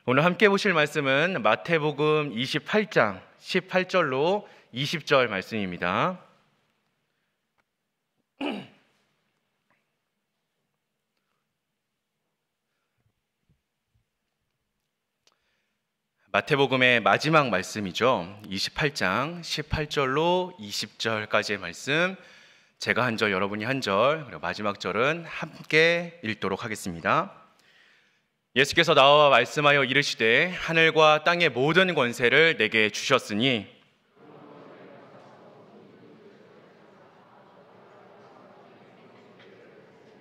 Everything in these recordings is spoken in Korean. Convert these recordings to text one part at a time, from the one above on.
오늘 함께 보실 말씀은 마태복음 28장 18절로 20절 말씀입니다. 마태복음의 마지막 말씀이죠. 28장 18절로 20절까지의 말씀, 제가 한 절, 여러분이 한 절, 그리고 마지막 절은 함께 읽도록 하겠습니다. 예수께서 나와 말씀하여 이르시되 하늘과 땅의 모든 권세를 내게 주셨으니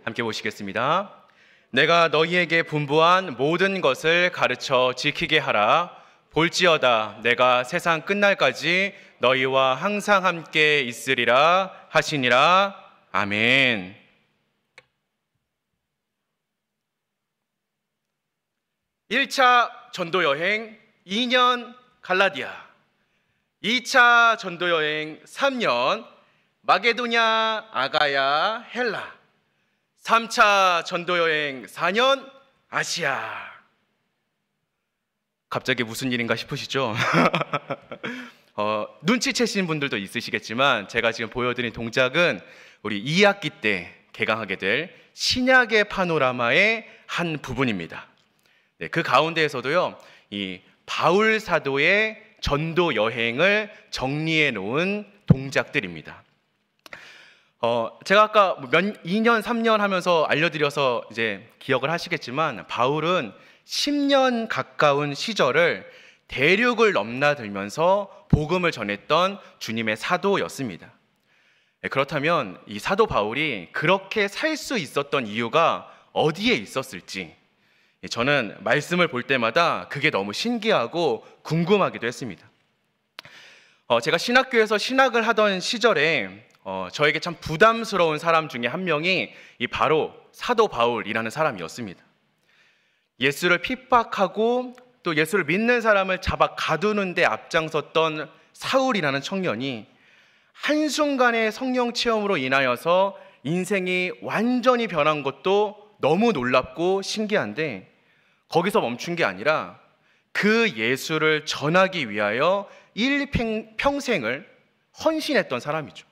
함께 보시겠습니다. 내가 너희에게 분부한 모든 것을 가르쳐 지키게 하라. 볼지어다 내가 세상 끝날까지 너희와 항상 함께 있으리라 하시니라. 아멘. 1차 전도여행 2년 갈라디아, 2차 전도여행 3년 마게도냐, 아가야, 헬라, 3차 전도여행 4년 아시아. 갑자기 무슨 일인가 싶으시죠? 눈치채신 분들도 있으시겠지만 제가 지금 보여드린 동작은 우리 2학기 때 개강하게 될 신약의 파노라마의 한 부분입니다. 네, 그 가운데에서도요, 이 바울 사도의 전도 여행을 정리해 놓은 동작들입니다. 제가 아까 2년, 3년 하면서 알려드려서 이제 기억을 하시겠지만 바울은 10년 가까운 시절을 대륙을 넘나들면서 복음을 전했던 주님의 사도였습니다. 네, 그렇다면 이 사도 바울이 그렇게 살 수 있었던 이유가 어디에 있었을지 저는 말씀을 볼 때마다 그게 너무 신기하고 궁금하기도 했습니다. 제가 신학교에서 신학을 하던 시절에 저에게 참 부담스러운 사람 중에 한 명이 바로 사도 바울이라는 사람이었습니다. 예수를 핍박하고 또 예수를 믿는 사람을 잡아 가두는 데 앞장섰던 사울이라는 청년이 한순간의 성령 체험으로 인하여서 인생이 완전히 변한 것도 너무 놀랍고 신기한데, 거기서 멈춘 게 아니라 그 예수를 전하기 위하여 일평생을 헌신했던 사람이죠.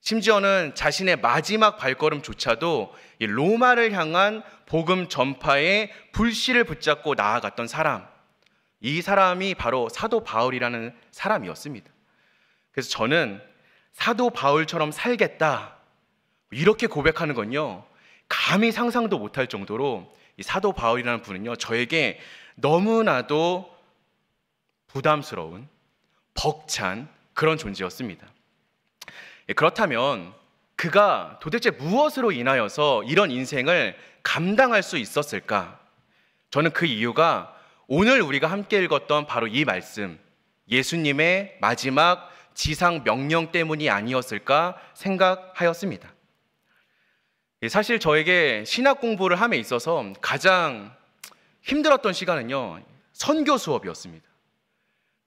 심지어는 자신의 마지막 발걸음조차도 이 로마를 향한 복음 전파의 불씨를 붙잡고 나아갔던 사람, 이 사람이 바로 사도 바울이라는 사람이었습니다. 그래서 저는 사도 바울처럼 살겠다, 이렇게 고백하는 건요, 감히 상상도 못할 정도로 이 사도 바울이라는 분은요, 저에게 너무나도 부담스러운, 벅찬 그런 존재였습니다. 그렇다면 그가 도대체 무엇으로 인하여서 이런 인생을 감당할 수 있었을까? 저는 그 이유가 오늘 우리가 함께 읽었던 바로 이 말씀, 예수님의 마지막 지상 명령 때문이 아니었을까 생각하였습니다. 사실 저에게 신학 공부를 함에 있어서 가장 힘들었던 시간은요, 선교 수업이었습니다.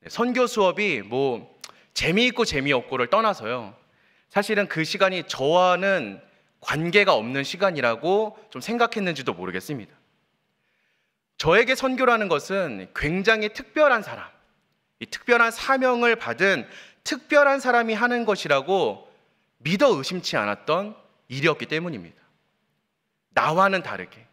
선교 수업이 뭐 재미있고 재미없고를 떠나서요, 사실은 그 시간이 저와는 관계가 없는 시간이라고 좀 생각했는지도 모르겠습니다. 저에게 선교라는 것은 굉장히 특별한 사람, 이 특별한 사명을 받은 특별한 사람이 하는 것이라고 믿어 의심치 않았던 일이었기 때문입니다. 나와는 다르게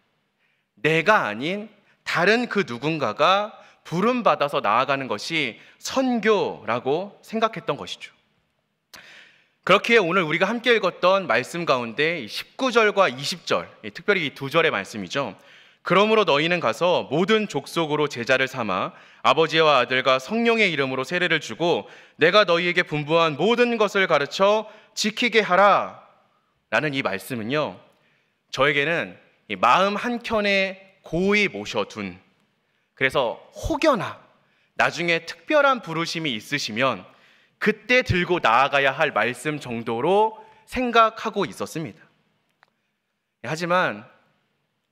내가 아닌 다른 그 누군가가 부름받아서 나아가는 것이 선교라고 생각했던 것이죠. 그렇기에 오늘 우리가 함께 읽었던 말씀 가운데 19절과 20절, 특별히 이 두 절의 말씀이죠. 그러므로 너희는 가서 모든 족속으로 제자를 삼아 아버지와 아들과 성령의 이름으로 세례를 주고 내가 너희에게 분부한 모든 것을 가르쳐 지키게 하라 라는 이 말씀은요, 저에게는 이 마음 한켠에 고이 모셔둔, 그래서 혹여나 나중에 특별한 부르심이 있으시면 그때 들고 나아가야 할 말씀 정도로 생각하고 있었습니다. 하지만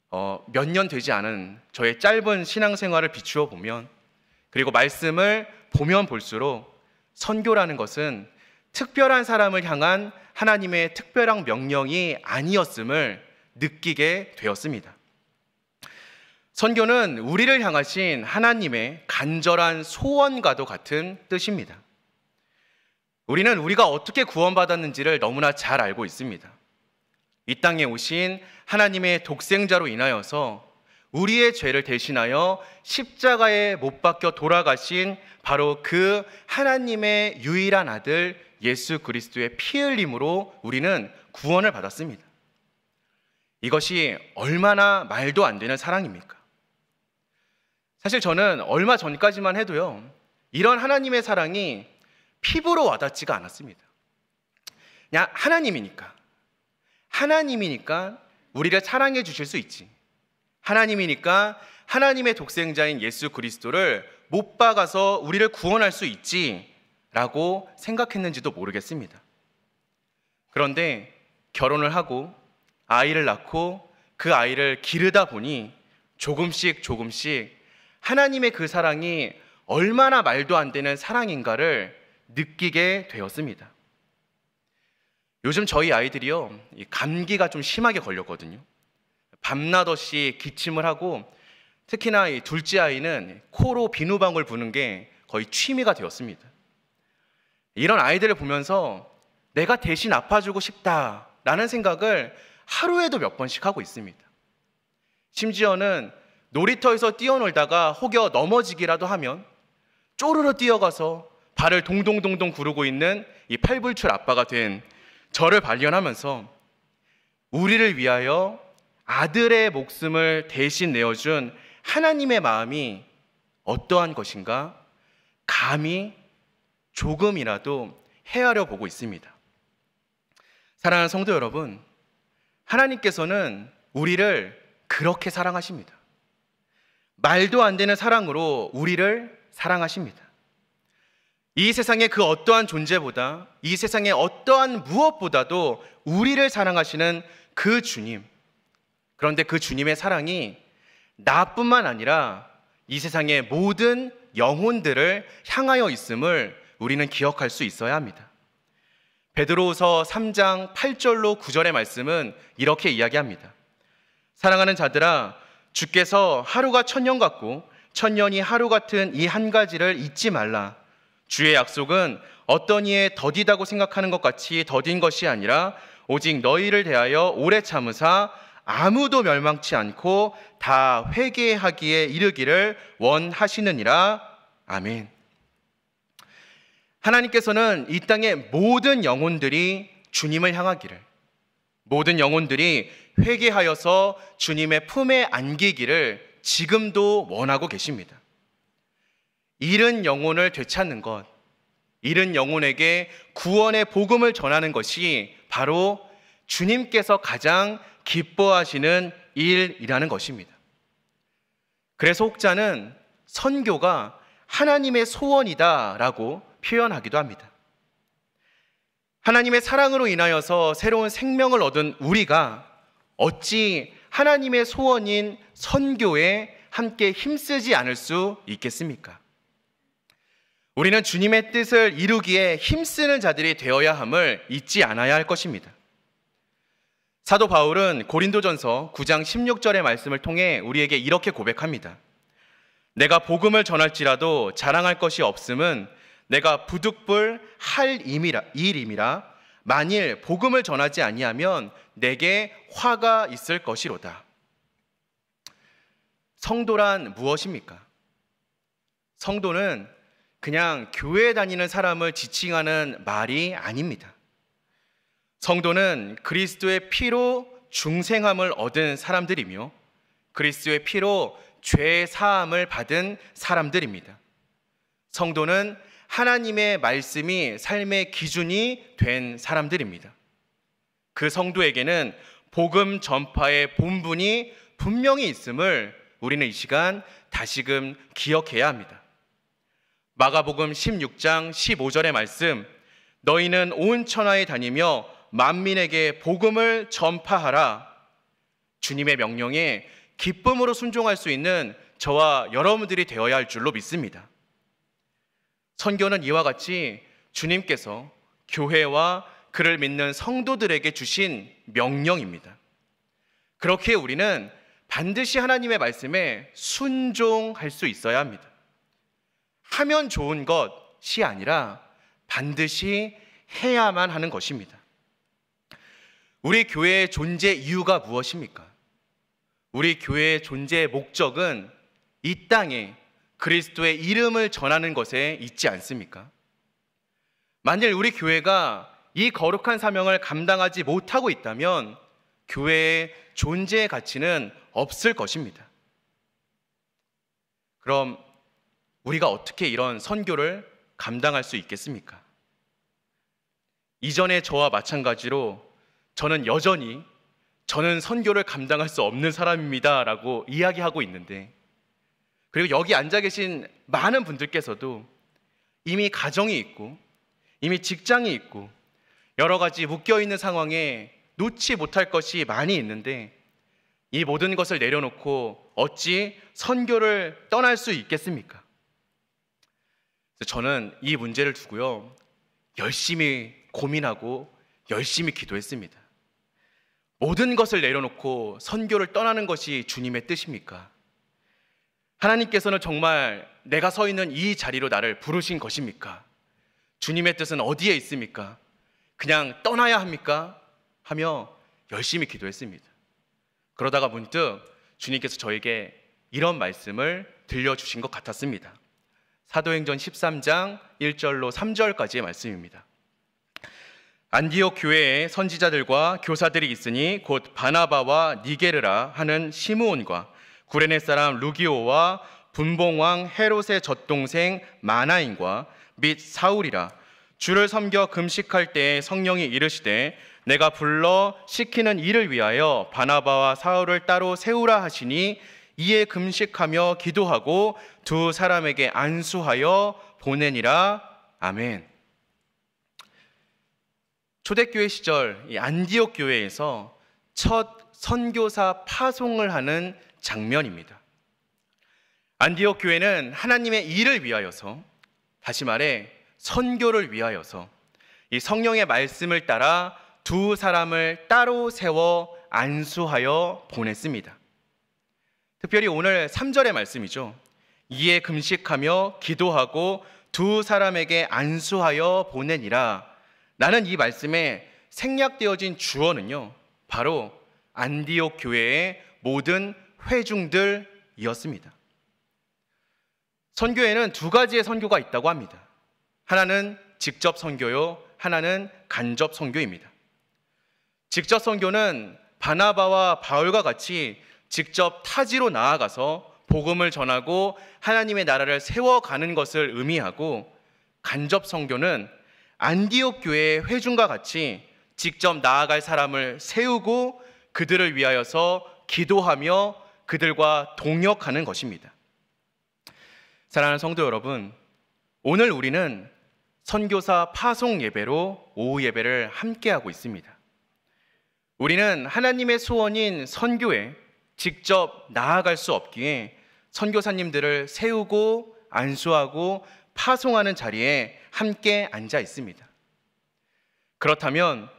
몇 년 되지 않은 저의 짧은 신앙생활을 비추어 보면, 그리고 말씀을 보면 볼수록 선교라는 것은 특별한 사람을 향한 하나님의 특별한 명령이 아니었음을 느끼게 되었습니다. 선교는 우리를 향하신 하나님의 간절한 소원과도 같은 뜻입니다. 우리는 우리가 어떻게 구원받았는지를 너무나 잘 알고 있습니다. 이 땅에 오신 하나님의 독생자로 인하여서 우리의 죄를 대신하여 십자가에 못 박혀 돌아가신 바로 그 하나님의 유일한 아들 예수 그리스도의 피 흘림으로 우리는 구원을 받았습니다. 이것이 얼마나 말도 안 되는 사랑입니까? 사실 저는 얼마 전까지만 해도요, 이런 하나님의 사랑이 피부로 와닿지가 않았습니다. 그냥 하나님이니까 우리를 사랑해 주실 수 있지. 하나님이니까 하나님의 독생자인 예수 그리스도를 못 박아서 우리를 구원할 수 있지 라고 생각했는지도 모르겠습니다. 그런데 결혼을 하고 아이를 낳고 그 아이를 기르다 보니 조금씩 하나님의 그 사랑이 얼마나 말도 안 되는 사랑인가를 느끼게 되었습니다. 요즘 저희 아이들이요, 감기가 좀 심하게 걸렸거든요. 밤낮없이 기침을 하고, 특히나 이 둘째 아이는 코로 비누방울 부는 게 거의 취미가 되었습니다. 이런 아이들을 보면서 내가 대신 아파주고 싶다라는 생각을 하루에도 몇 번씩 하고 있습니다. 심지어는 놀이터에서 뛰어놀다가 혹여 넘어지기라도 하면 쪼르르 뛰어가서 발을 동동동동 구르고 있는 이 팔불출 아빠가 된 저를 발견하면서 우리를 위하여 아들의 목숨을 대신 내어준 하나님의 마음이 어떠한 것인가 감히 조금이라도 헤아려 보고 있습니다. 사랑하는 성도 여러분, 하나님께서는 우리를 그렇게 사랑하십니다. 말도 안 되는 사랑으로 우리를 사랑하십니다. 이 세상의 그 어떠한 존재보다, 이 세상의 어떠한 무엇보다도 우리를 사랑하시는 그 주님, 그런데 그 주님의 사랑이 나뿐만 아니라 이 세상의 모든 영혼들을 향하여 있음을 우리는 기억할 수 있어야 합니다. 베드로후서 3장 8절로 9절의 말씀은 이렇게 이야기합니다. 사랑하는 자들아, 주께서 하루가 천년 같고 천년이 하루 같은 이 한 가지를 잊지 말라. 주의 약속은 어떤 이에 더디다고 생각하는 것 같이 더딘 것이 아니라 오직 너희를 대하여 오래 참으사 아무도 멸망치 않고 다 회개하기에 이르기를 원하시느니라. 아멘. 하나님께서는 이 땅의 모든 영혼들이 주님을 향하기를, 모든 영혼들이 회개하여서 주님의 품에 안기기를 지금도 원하고 계십니다. 잃은 영혼을 되찾는 것, 잃은 영혼에게 구원의 복음을 전하는 것이 바로 주님께서 가장 기뻐하시는 일이라는 것입니다. 그래서 혹자는 선교가 하나님의 소원이다라고 표현하기도 합니다. 하나님의 사랑으로 인하여서 새로운 생명을 얻은 우리가 어찌 하나님의 소원인 선교에 함께 힘쓰지 않을 수 있겠습니까? 우리는 주님의 뜻을 이루기에 힘쓰는 자들이 되어야 함을 잊지 않아야 할 것입니다. 사도 바울은 고린도전서 9장 16절의 말씀을 통해 우리에게 이렇게 고백합니다. 내가 복음을 전할지라도 자랑할 것이 없음은 내가 부득불 할 일임이라. 만일 복음을 전하지 아니하면 내게 화가 있을 것이로다. 성도란 무엇입니까? 성도는 그냥 교회 다니는 사람을 지칭하는 말이 아닙니다. 성도는 그리스도의 피로 중생함을 얻은 사람들이며 그리스도의 피로 죄 사함을 받은 사람들입니다. 성도는 하나님의 말씀이 삶의 기준이 된 사람들입니다. 그 성도에게는 복음 전파의 본분이 분명히 있음을 우리는 이 시간 다시금 기억해야 합니다. 마가복음 16장 15절의 말씀, 너희는 온 천하에 다니며 만민에게 복음을 전파하라. 주님의 명령에 기쁨으로 순종할 수 있는 저와 여러분들이 되어야 할 줄로 믿습니다. 선교는 이와 같이 주님께서 교회와 그를 믿는 성도들에게 주신 명령입니다. 그렇게 우리는 반드시 하나님의 말씀에 순종할 수 있어야 합니다. 하면 좋은 것이 아니라 반드시 해야만 하는 것입니다. 우리 교회의 존재 이유가 무엇입니까? 우리 교회의 존재의 목적은 이 땅에 그리스도의 이름을 전하는 것에 있지 않습니까? 만일 우리 교회가 이 거룩한 사명을 감당하지 못하고 있다면 교회의 존재의 가치는 없을 것입니다. 그럼 우리가 어떻게 이런 선교를 감당할 수 있겠습니까? 이전의 저와 마찬가지로 저는 여전히 저는 선교를 감당할 수 없는 사람입니다 라고 이야기하고 있는데, 그리고 여기 앉아 계신 많은 분들께서도 이미 가정이 있고 이미 직장이 있고 여러 가지 묶여있는 상황에 놓지 못할 것이 많이 있는데 이 모든 것을 내려놓고 어찌 선교를 떠날 수 있겠습니까? 저는 이 문제를 두고요, 열심히 고민하고 열심히 기도했습니다. 모든 것을 내려놓고 선교를 떠나는 것이 주님의 뜻입니까? 하나님께서는 정말 내가 서 있는 이 자리로 나를 부르신 것입니까? 주님의 뜻은 어디에 있습니까? 그냥 떠나야 합니까? 하며 열심히 기도했습니다. 그러다가 문득 주님께서 저에게 이런 말씀을 들려주신 것 같았습니다. 사도행전 13장 1절로 3절까지의 말씀입니다. 안디옥 교회에 선지자들과 교사들이 있으니 곧 바나바와 니게르라 하는 시므온과 구레네 사람 루기오와 분봉왕 헤롯의 젖동생 마나인과 및 사울이라. 주를 섬겨 금식할 때에 성령이 이르시되 내가 불러 시키는 일을 위하여 바나바와 사울을 따로 세우라 하시니 이에 금식하며 기도하고 두 사람에게 안수하여 보내니라. 아멘. 초대교회 시절 이 안디옥 교회에서 첫 선교사 파송을 하는 장면입니다. 안디옥 교회는 하나님의 일을 위하여서, 다시 말해 선교를 위하여서 이 성령의 말씀을 따라 두 사람을 따로 세워 안수하여 보냈습니다. 특별히 오늘 3절의 말씀이죠. 이에 금식하며 기도하고 두 사람에게 안수하여 보내니라. 나는 이 말씀에 생략되어진 주어는요, 바로 안디옥 교회의 모든 회중들이었습니다. 선교에는 두 가지의 선교가 있다고 합니다. 하나는 직접 선교요, 하나는 간접 선교입니다. 직접 선교는 바나바와 바울과 같이 직접 타지로 나아가서 복음을 전하고 하나님의 나라를 세워가는 것을 의미하고, 간접 선교는 안디옥 교회의 회중과 같이 직접 나아갈 사람을 세우고 그들을 위하여서 기도하며 그들과 동역하는 것입니다. 사랑하는 성도 여러분, 오늘 우리는 선교사 파송 예배로 오후 예배를 함께하고 있습니다. 우리는 하나님의 소원인 선교에 직접 나아갈 수 없기에 선교사님들을 세우고 안수하고 파송하는 자리에 함께 앉아 있습니다. 그렇다면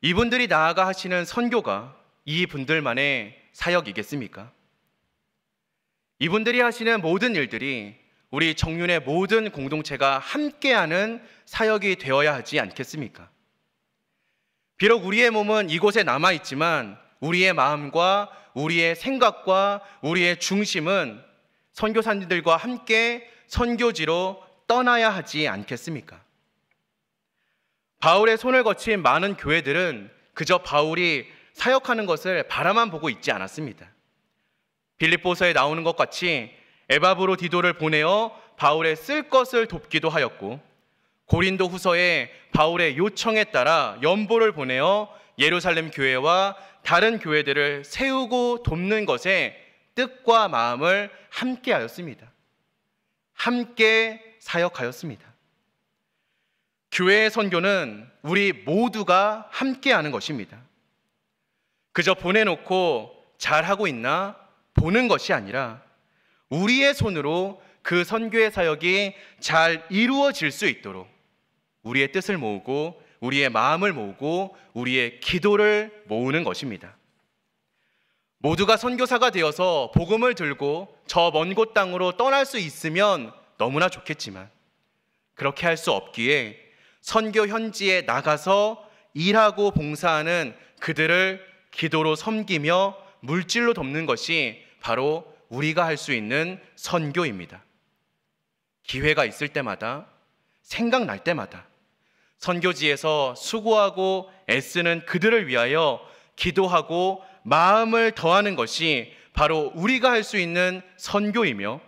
이분들이 나아가 하시는 선교가 이분들만의 사역이겠습니까? 이분들이 하시는 모든 일들이 우리 정윤의 모든 공동체가 함께하는 사역이 되어야 하지 않겠습니까? 비록 우리의 몸은 이곳에 남아있지만 우리의 마음과 우리의 생각과 우리의 중심은 선교사님들과 함께 선교지로 떠나야 하지 않겠습니까? 바울의 손을 거친 많은 교회들은 그저 바울이 사역하는 것을 바라만 보고 있지 않았습니다. 빌립보서에 나오는 것 같이 에바브로 디도를 보내어 바울의 쓸 것을 돕기도 하였고, 고린도 후서에 바울의 요청에 따라 연보를 보내어 예루살렘 교회와 다른 교회들을 세우고 돕는 것에 뜻과 마음을 함께 하였습니다. 함께 사역하였습니다. 교회의 선교는 우리 모두가 함께 하는 것입니다. 그저 보내놓고 잘하고 있나 보는 것이 아니라 우리의 손으로 그 선교의 사역이 잘 이루어질 수 있도록 우리의 뜻을 모으고 우리의 마음을 모으고 우리의 기도를 모으는 것입니다. 모두가 선교사가 되어서 복음을 들고 저 먼 곳 땅으로 떠날 수 있으면 너무나 좋겠지만 그렇게 할 수 없기에 선교 현지에 나가서 일하고 봉사하는 그들을 기도로 섬기며 물질로 돕는 것이 바로 우리가 할 수 있는 선교입니다. 기회가 있을 때마다, 생각날 때마다 선교지에서 수고하고 애쓰는 그들을 위하여 기도하고 마음을 더하는 것이 바로 우리가 할 수 있는 선교이며,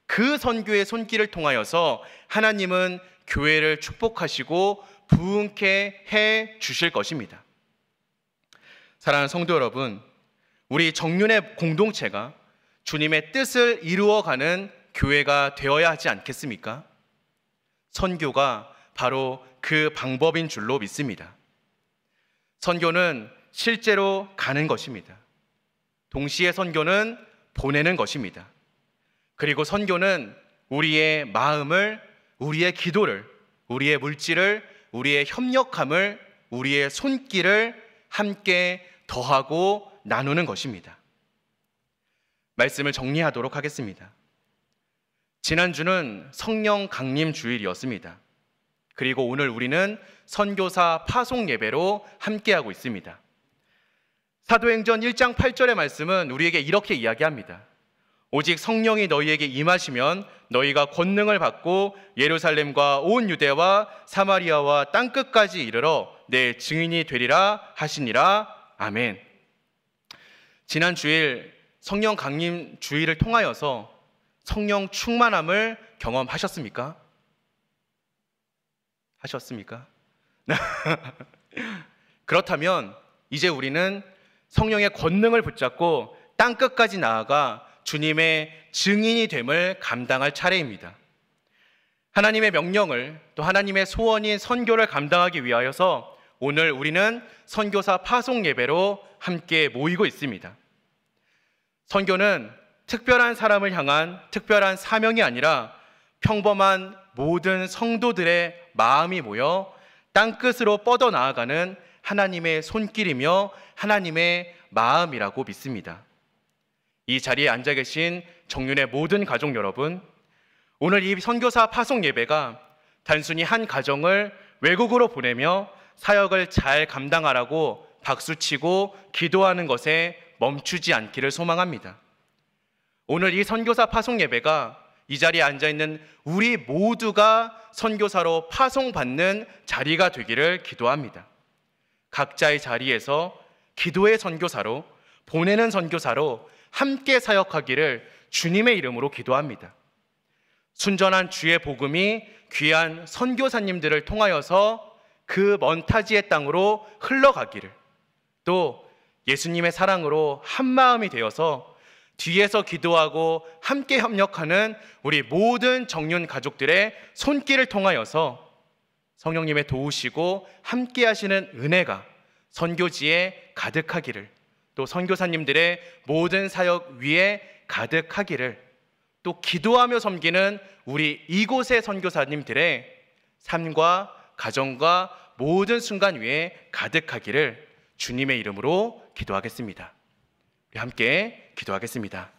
그 선교의 손길을 통하여서 하나님은 교회를 축복하시고 부흥케 해 주실 것입니다. 사랑하는 성도 여러분, 우리 정륜의 공동체가 주님의 뜻을 이루어가는 교회가 되어야 하지 않겠습니까? 선교가 바로 그 방법인 줄로 믿습니다. 선교는 실제로 가는 것입니다. 동시에 선교는 보내는 것입니다. 그리고 선교는 우리의 마음을, 우리의 기도를, 우리의 물질을, 우리의 협력함을, 우리의 손길을 함께 더하고 나누는 것입니다. 말씀을 정리하도록 하겠습니다. 지난주는 성령 강림 주일이었습니다. 그리고 오늘 우리는 선교사 파송 예배로 함께하고 있습니다. 사도행전 1장 8절의 말씀은 우리에게 이렇게 이야기합니다. 오직 성령이 너희에게 임하시면 너희가 권능을 받고 예루살렘과 온 유대와 사마리아와 땅끝까지 이르러 내 증인이 되리라 하시니라. 아멘. 지난 주일 성령 강림 주일을 통하여서 성령 충만함을 경험하셨습니까? 하셨습니까? 그렇다면 이제 우리는 성령의 권능을 붙잡고 땅끝까지 나아가 주님의 증인이 됨을 감당할 차례입니다. 하나님의 명령을, 또 하나님의 소원인 선교를 감당하기 위하여서 오늘 우리는 선교사 파송 예배로 함께 모이고 있습니다. 선교는 특별한 사람을 향한 특별한 사명이 아니라 평범한 모든 성도들의 마음이 모여 땅끝으로 뻗어 나아가는 하나님의 손길이며 하나님의 마음이라고 믿습니다. 이 자리에 앉아 계신 정륜의 모든 가족 여러분, 오늘 이 선교사 파송 예배가 단순히 한 가정을 외국으로 보내며 사역을 잘 감당하라고 박수치고 기도하는 것에 멈추지 않기를 소망합니다. 오늘 이 선교사 파송 예배가 이 자리에 앉아있는 우리 모두가 선교사로 파송받는 자리가 되기를 기도합니다. 각자의 자리에서 기도의 선교사로, 보내는 선교사로 함께 사역하기를 주님의 이름으로 기도합니다. 순전한 주의 복음이 귀한 선교사님들을 통하여서 그 먼 타지의 땅으로 흘러가기를, 또 예수님의 사랑으로 한마음이 되어서 뒤에서 기도하고 함께 협력하는 우리 모든 정륜 가족들의 손길을 통하여서 성령님의 도우시고 함께 하시는 은혜가 선교지에 가득하기를, 또 선교사님들의 모든 사역 위에 가득하기를, 또 기도하며 섬기는 우리 이곳의 선교사님들의 삶과 가정과 모든 순간 위에 가득하기를 주님의 이름으로 기도하겠습니다. 우리 함께 기도하겠습니다.